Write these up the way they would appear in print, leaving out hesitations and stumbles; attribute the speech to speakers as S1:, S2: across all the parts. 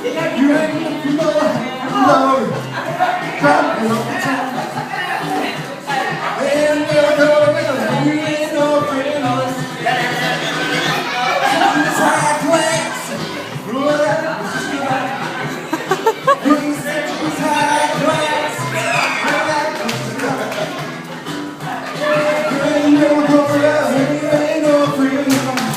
S1: You ain't nothing but a hound dog, driving all the time. Ain't never gonna win, you ain't no friend of mine. It's high class, you said you was high class, you ain't never gonna win, you ain't no friend of mine.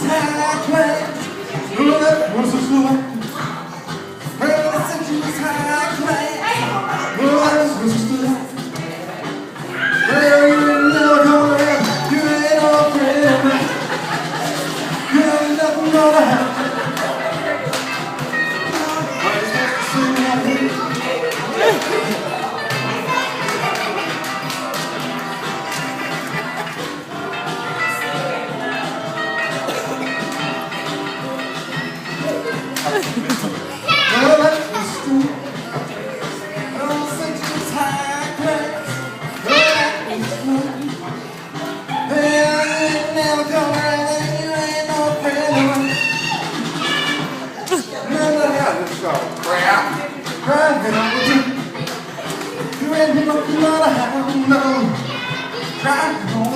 S1: High class, oh, that was a slow. Well, I said you was high class, oh, that was a slow. Well, you ain't never gonna have, you ain't no friend of mine. You ain't nothing gonna have. I just have to sing my hymn. Well, that was true. Oh, since you was high class, well, that was true. Well, you ain't never come around, you ain't no friend of mine. Never got this song. Driving all the time. You ain't nothing but a hound dog, driving all the time.